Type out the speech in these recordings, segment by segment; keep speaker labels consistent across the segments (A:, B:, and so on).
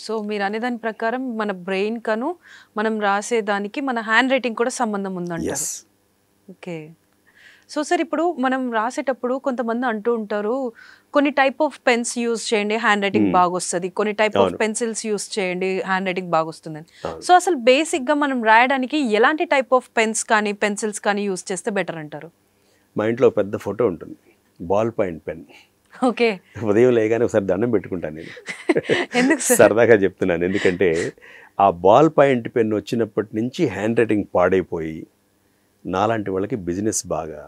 A: So మీరు అనే దాని ప్రకారం మన బ్రెయిన్ కను మనం రాసే దానికి మన హ్యాండ్ రైటింగ్ కూడా సంబంధం ఉందంటారు. ఓకే. సో సార్ ఇప్పుడు మనం రాసేటప్పుడు కొంతమంది అంటూ ఉంటారు కొన్ని టైప్ ఆఫ్ పెన్స్ యూజ్ చేయండి హ్యాండ్ రైటింగ్ బాగా వస్తుంది, కొన్ని టైప్ ఆఫ్ పెన్సిల్స్ యూజ్ చేయండి హ్యాండ్ రైటింగ్ బాగా వస్తుందని. సో అసలు బేసిక్గా మనం రాయడానికి ఎలాంటి టైప్ ఆఫ్ పెన్స్ కానీ పెన్సిల్స్ కానీ యూజ్ చేస్తే బెటర్ అంటారు?
B: మా ఇంట్లో పెద్ద ఫోటో ఉంటుంది, బాల్ పాయింట్ పెన్.
A: ఓకే.
B: ఉదయం లేగానే ఒకసారి దండం పెట్టుకుంటాను నేను.
A: ఎందుకు
B: సరదాగా చెప్తున్నాను, ఎందుకంటే ఆ బాల్ పాయింట్ పెన్ వచ్చినప్పటి నుంచి హ్యాండ్ రైటింగ్ పాడైపోయి నాలాంటి వాళ్ళకి బిజినెస్ బాగా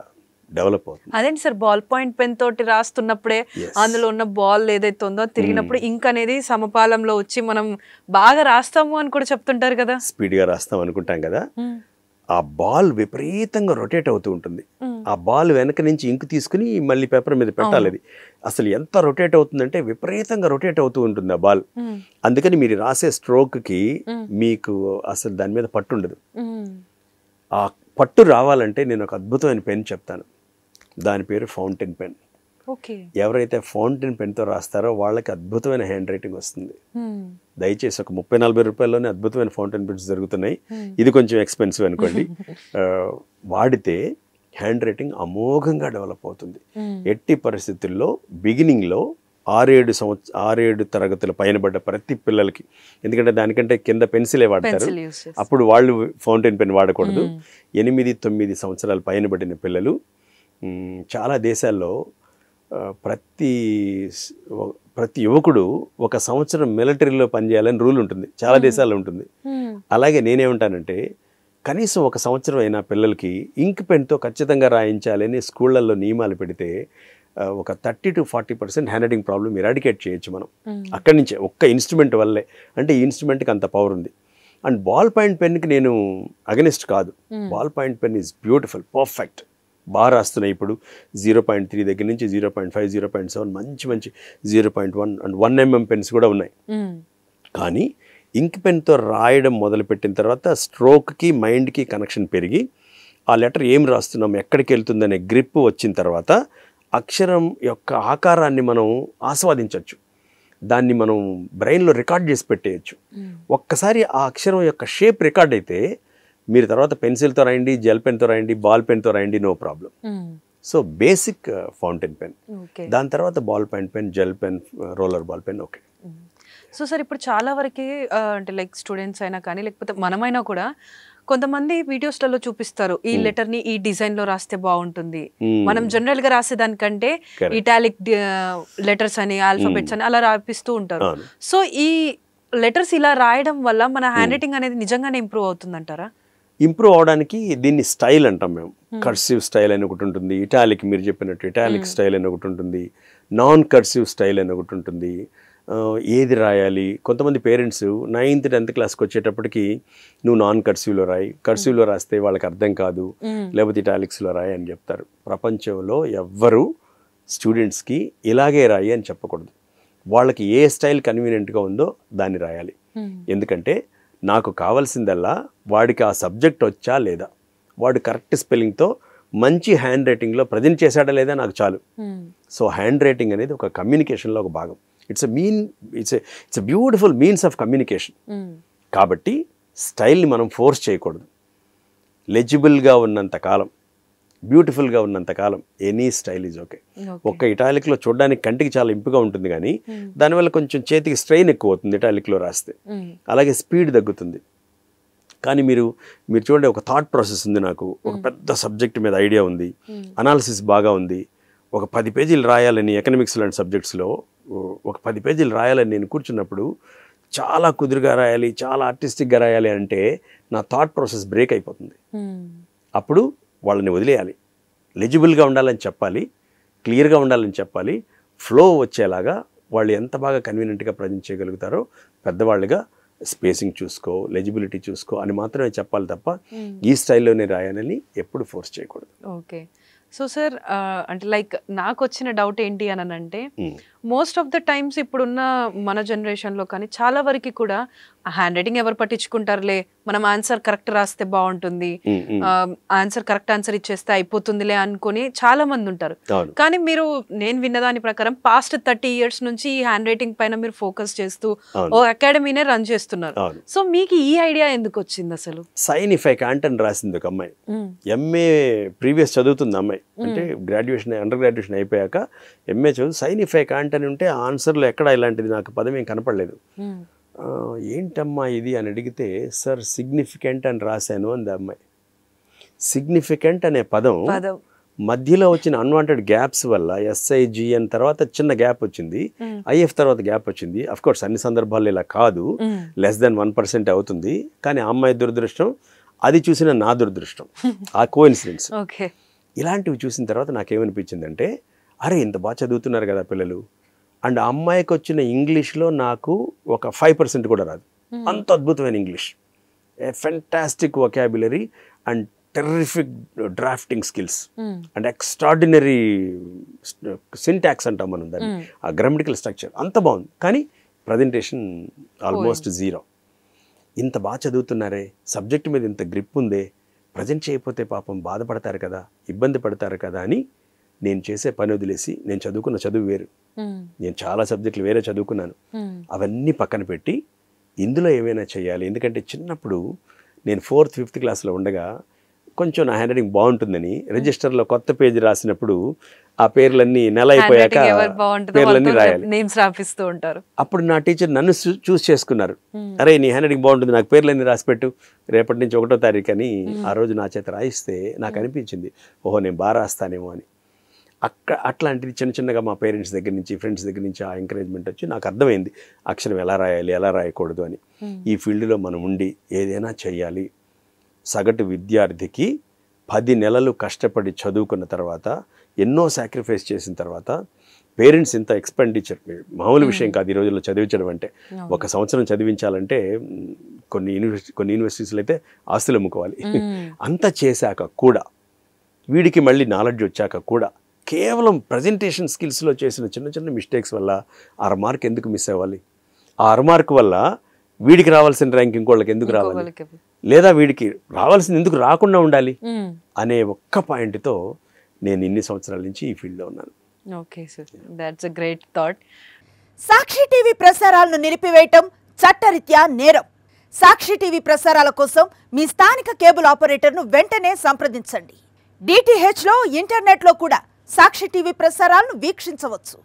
B: డెవలప్ అవుతుంది.
A: అదేంటి సార్, బాల్ పాయింట్ పెన్ తోటి రాస్తున్నప్పుడే అందులో ఉన్న బాల్ ఏదైతే ఉందో తిరిగినప్పుడు ఇంక్ అనేది సమపాలంలో వచ్చి మనం బాగా రాస్తాము అని కూడా చెప్తుంటారు కదా.
B: స్పీడ్గా రాస్తాం అనుకుంటాం కదా, ఆ బాల్ విపరీతంగా రొటేట్ అవుతూ ఉంటుంది. ఆ బాల్ వెనక నుంచి ఇంక్ తీసుకుని మళ్ళీ పేపర్ మీద పెట్టాలి. అది అసలు ఎంత రొటేట్ అవుతుందంటే విపరీతంగా రొటేట్ అవుతూ ఉంటుంది ఆ బాల్. అందుకని మీరు రాసే స్ట్రోక్కి మీకు అసలు దాని మీద పట్టు ఉండదు. ఆ పట్టు రావాలంటే నేను ఒక అద్భుతమైన పెన్ చెప్తాను, దాని పేరు ఫౌంటైన్ పెన్. ఎవరైతే ఫౌంటైన్ పెన్తో రాస్తారో వాళ్ళకి అద్భుతమైన హ్యాండ్ రైటింగ్ వస్తుంది. దయచేసి ఒక 30-40 రూపాయల్లోనే అద్భుతమైన ఫౌంటైన్ పెన్స్ దొరుకుతున్నాయి. ఇది కొంచెం ఎక్స్పెన్సివ్ అనుకోండి. వాడితే హ్యాండ్ రైటింగ్ అమోఘంగా డెవలప్ అవుతుంది. ఎట్టి పరిస్థితుల్లో బిగినింగ్లో 6-7 తరగతుల పైన పడ్డ ప్రతి పిల్లలకి, ఎందుకంటే దానికంటే కింద పెన్సిలే వాడతారు, అప్పుడు వాళ్ళు ఫౌంటైన్ పెన్ వాడకూడదు. 8-9 సంవత్సరాల పైన పడిన పిల్లలు చాలా దేశాల్లో ప్రతి యువకుడు 1 సంవత్సరం మిలిటరీలో పనిచేయాలని రూల్ ఉంటుంది, చాలా దేశాల్లో ఉంటుంది. అలాగే నేనేమంటానంటే కనీసం 1 సంవత్సరం అయినా పిల్లలకి ఇంక్ పెన్తో ఖచ్చితంగా రాయించాలని స్కూళ్ళల్లో నియమాలు పెడితే ఒక 30-40% హ్యాండ్ రైటింగ్ ప్రాబ్లం ఎరాడికేట్ చేయొచ్చు మనం అక్కడి నుంచే, ఒక్క ఇన్స్ట్రుమెంట్ వల్లే. అంటే ఈ ఇన్స్ట్రుమెంట్కి అంత పవర్ ఉంది. అండ్ బాల్ పాయింట్ పెన్కి నేను అగనిస్ట్ కాదు. Ball point pen is beautiful, perfect, బాగా రాస్తున్నాయి. ఇప్పుడు 0.3 దగ్గర నుంచి 0.5, 0.7 మంచి 0.1 అండ్ 1 mm పెన్స్ కూడా ఉన్నాయి. కానీ ఇంక్ పెన్తో రాయడం మొదలుపెట్టిన తర్వాత స్ట్రోక్కి మైండ్కి కనెక్షన్ పెరిగి ఆ లెటర్ ఏం రాస్తున్నాం, ఎక్కడికి వెళ్తుందనే గ్రిప్ వచ్చిన తర్వాత అక్షరం యొక్క ఆకారాన్ని మనం ఆస్వాదించవచ్చు, దాన్ని మనం బ్రెయిన్లో రికార్డ్ చేసి పెట్టేయచ్చు. ఒక్కసారి ఆ అక్షరం యొక్క షేప్ రికార్డ్ అయితే మీరు తర్వాత పెన్సిల్తో రాయండి, జెల్ పెన్తో రాయండి, బాల్ పెన్తో రాయండి, no problem. So basic fountain pen, దాని తర్వాత ball point pen, gel pen, roller ball pen. Okay.
A: So sir ఇప్పుడు చాలా వరకు అంటే లైక్ స్టూడెంట్స్ అయినా కానీ లేకపోతే మనమైనా కూడా కొంతమంది వీడియోస్లలో చూపిస్తారు ఈ లెటర్ ని ఈ డిజైన్ లో రాస్తే బాగుంటుంది, మనం జనరల్ గా రాసేదానికంటే ఇటాలిక్ లెటర్స్ అని ఆల్ఫాబెట్స్ అని అలా రాపిస్తూ ఉంటారు. సో ఈ లెటర్స్ ఇలా రాయడం వల్ల మన హ్యాండ్ రైటింగ్ అనేది నిజంగానే ఇంప్రూవ్ అవుతుందంటారా?
B: ఇంప్రూవ్ అవడానికి దీన్ని స్టైల్ అంటాం మేము. కర్సివ్ స్టైల్ అని ఒకటి ఉంటుంది, ఇటాలిక్ మీరు చెప్పినట్టు ఇటాలిక్ స్టైల్ అని ఒకటి ఉంటుంది, నాన్ కర్సివ్ స్టైల్ అని ఒకటి ఉంటుంది. ఏది రాయాలి, కొంతమంది పేరెంట్స్ 9th, 10th క్లాస్కి వచ్చేటప్పటికి నువ్వు నాన్ కర్సివ్లో రాయి, కర్సివ్లో రాస్తే వాళ్ళకి అర్థం కాదు, లేకపోతే ఇటాలిక్స్లో రాయి అని చెప్తారు. ప్రపంచంలో ఎవ్వరూ స్టూడెంట్స్కి ఇలాగే రాయి అని చెప్పకూడదు. వాళ్ళకి ఏ స్టైల్ కన్వీనియంట్గా ఉందో దాన్ని రాయాలి. ఎందుకంటే నాకు కావాల్సిందల్లా వాడికి ఆ సబ్జెక్ట్ వచ్చా లేదా, వాడు కరెక్ట్ స్పెల్లింగ్తో మంచి హ్యాండ్ రైటింగ్లో ప్రజెంట్ చేశాడా లేదా నాకు చాలు. సో హ్యాండ్ రైటింగ్ అనేది ఒక కమ్యూనికేషన్లో ఒక భాగం. It's a beautiful means of communication. కాబట్టి స్టైల్ని మనం ఫోర్స్ చేయకూడదు. లెజిబుల్గా ఉన్నంత కాలం, బ్యూటిఫుల్గా ఉన్నంత కాలం ఎనీ స్టైల్ ఈజ్ ఓకే. ఒక్క ఇటాలిక్లో చూడడానికి కంటికి చాలా ఇంపుగా ఉంటుంది, కానీ దానివల్ల కొంచెం చేతికి స్ట్రెయిన్ ఎక్కువ అవుతుంది ఇటాలిక్లో రాస్తే, అలాగే స్పీడ్ తగ్గుతుంది. కానీ మీరు చూడండి, ఒక థాట్ ప్రాసెస్ ఉంది నాకు, ఒక పెద్ద సబ్జెక్ట్ మీద ఐడియా ఉంది, అనాలిసిస్ బాగా ఉంది, ఒక 10 పేజీలు రాయాలని ఎకనామిక్స్ లాంటి సబ్జెక్ట్స్లో ఒక 10 పేజీలు రాయాలని నేను కూర్చున్నప్పుడు చాలా కుదురుగా రాయాలి, చాలా ఆర్టిస్టిక్గా రాయాలి అంటే నా థాట్ ప్రాసెస్ బ్రేక్ అయిపోతుంది. అప్పుడు వాళ్ళని వదిలేయాలి. లెజిబుల్గా ఉండాలని చెప్పాలి, క్లియర్గా ఉండాలని చెప్పాలి, ఫ్లో వచ్చేలాగా వాళ్ళు ఎంత బాగా కన్వీనియంట్గా ప్రజెంట్ చేయగలుగుతారో పెద్దవాళ్ళుగా స్పేసింగ్ చూసుకో, లెజిబిలిటీ చూసుకో అని మాత్రమే చెప్పాలి తప్ప ఈ స్టైల్లోనే రాయాలని ఎప్పుడు ఫోర్స్ చేయకూడదు.
A: ఓకే. సో సార్ అంటే లైక్ నాకు వచ్చిన డౌట్ ఏంటి అని అంటే మోస్ట్ ఆఫ్ ద టైమ్స్ ఇప్పుడున్న మన జనరేషన్లో కానీ చాలా వరకు కూడా హ్యాండ్ రైటింగ్ ఎవరు పట్టించుకుంటారులే, మనం ఆన్సర్ కరెక్ట్ రాస్తే బాగుంటుంది, ఆన్సర్ కరెక్ట్ ఆన్సర్ ఇచ్చేస్తే అయిపోతుందిలే అనుకుని చాలా మంది ఉంటారు. కానీ మీరు నేను విన్నదాని ప్రకారం పాస్ట్ 30 years నుంచి ఈ హ్యాండ్ రైటింగ్ పైన మీరు ఫోకస్ చేస్తూ ఓ అకాడమీనే రన్ చేస్తున్నారు. సో మీకు ఈ ఐడియా ఎందుకు వచ్చింది అసలు?
B: సైన్ ఇఫ్ ఐ కాంట్ అని రాసింది ఒక అమ్మాయి, ఎంఏ ప్రీవియస్ చదువుతుంది అమ్మాయి, అంటే గ్రాడ్యుయేషన్ అండర్ గ్రాడ్యుయేషన్ అయిపోయాక ఎంఏ చదువు సైన్ ఇఫ్ ఐ కాంట్ అని ఉంటే ఆన్సర్లో ఎక్కడ ఇలాంటిది నాకు పదం ఏం కనపడలేదు. ఏంటమ్మా ఇది అని అడిగితే సార్ సిగ్నిఫికెంట్ అని రాశాను అంది అమ్మాయి. సిగ్నిఫికెంట్ అనే పదం మధ్యలో వచ్చిన అన్వాంటెడ్ గ్యాప్స్ వల్ల SIGN తర్వాత చిన్న గ్యాప్ వచ్చింది, IF తర్వాత గ్యాప్ వచ్చింది. అఫ్ కోర్స్ అన్ని సందర్భాల్లో ఇలా కాదు, లెస్ దెన్ 1% అవుతుంది. కానీ ఆ అమ్మాయి దురదృష్టం, అది చూసిన నా దురదృష్టం, ఆ కోఇన్సిడెన్స్. ఇలాంటివి చూసిన తర్వాత నాకేమనిపించిందంటే అరే ఇంత బాగా చదువుతున్నారు కదా పిల్లలు, అండ్ ఆ అమ్మాయికి వచ్చిన ఇంగ్లీష్లో నాకు ఒక 5% కూడా రాదు. అంత అద్భుతమైన English, A fantastic vocabulary and terrific drafting skills and extraordinary syntax అంటాం మనం దాన్ని, ఆ గ్రామటికల్ స్ట్రక్చర్ అంత బాగుంది. కానీ ప్రజెంటేషన్ ఆల్మోస్ట్ 0. ఇంత బాగా చదువుతున్నారే, సబ్జెక్ట్ మీద ఇంత గ్రిప్ ఉందే, ప్రజెంట్ చేయకపోతే పాపం బాధపడతారు కదా, ఇబ్బంది పడతారు కదా అని నేను చేసే పని వదిలేసి, నేను చదువుకున్న చదువు వేరు, నేను చాలా సబ్జెక్టులు వేరే చదువుకున్నాను, అవన్నీ పక్కన పెట్టి ఇందులో ఏమైనా చేయాలి. ఎందుకంటే చిన్నప్పుడు నేను 4th 5th క్లాస్లో ఉండగా కొంచెం నా హ్యాండ్ రైటింగ్ బాగుంటుందని రిజిస్టర్లో కొత్త పేజీ రాసినప్పుడు ఆ పేర్లన్నీ నెల అయిపోయాక పేర్లన్నీ రాయాలి. అప్పుడు నా టీచర్ నన్ను చూస్ చేసుకున్నారు, అరే నీ హ్యాండ్ రైటింగ్ బాగుంటుంది, నాకు పేర్లన్నీ రాసిపెట్టు, రేపటి నుంచి 1వ తారీఖు అని ఆ రోజు నా చేత రాయిస్తే నాకు అనిపించింది ఓహో నేను బాగా రాస్తానేమో అని. అట్లాంటిది చిన్న చిన్నగా మా పేరెంట్స్ దగ్గర నుంచి, ఫ్రెండ్స్ దగ్గర నుంచి ఆ ఎంకరేజ్మెంట్ వచ్చి నాకు అర్థమైంది అక్షరం ఎలా రాయాలి, ఎలా రాయకూడదు అని. ఈ ఫీల్డ్లో మనం ఉండి ఏదైనా చేయాలి. సగటు విద్యార్థికి 10 నెలలు కష్టపడి చదువుకున్న తర్వాత, ఎన్నో సాక్రిఫైస్ చేసిన తర్వాత, పేరెంట్స్ ఇంత ఎక్స్పెండిచర్ మామూలు విషయం కాదు ఈ రోజుల్లో చదివించడం అంటే. 1 సంవత్సరం చదివించాలంటే కొన్ని యూనివర్సిటీస్లో అయితే ఆస్తులు అమ్ముకోవాలి. అంత చేశాక కూడా, వీడికి మళ్ళీ నాలెడ్జ్ వచ్చాక కూడా కేవలం ప్రజెంటేషన్ స్కిల్స్లో చేసిన చిన్న చిన్న మిస్టేక్స్ వల్ల 6 మార్క్ ఎందుకు మిస్ అవ్వాలి? ఆ 6 మార్క్ వల్ల వీడికి రావాల్సిన ర్యాంక్ ఇంకోళ్ళకి ఎందుకు రావాలి, లేదా వీడికి రావాల్సింది ఎందుకు రాకుండా ఉండాలి అనే ఒక్క పాయింట్తో నేను ఇన్ని సంవత్సరాల నుంచి ఈ ఫీల్డ్లో ఉన్నాను.
A: Okay sir, that's a great thought.
C: Sakshi TV ప్రసారాలను నిలిపివేయటం చట్టరీత్యా నేరం. సాక్షి టీవీ ప్రసారాల కోసం మీ స్థానిక కేబుల్ ఆపరేటర్ను వెంటనే సంప్రదించండి. DTHలో ఇంటర్నెట్లో కూడా సాక్షి టీవీ ప్రసారాలను వీక్షించవచ్చు.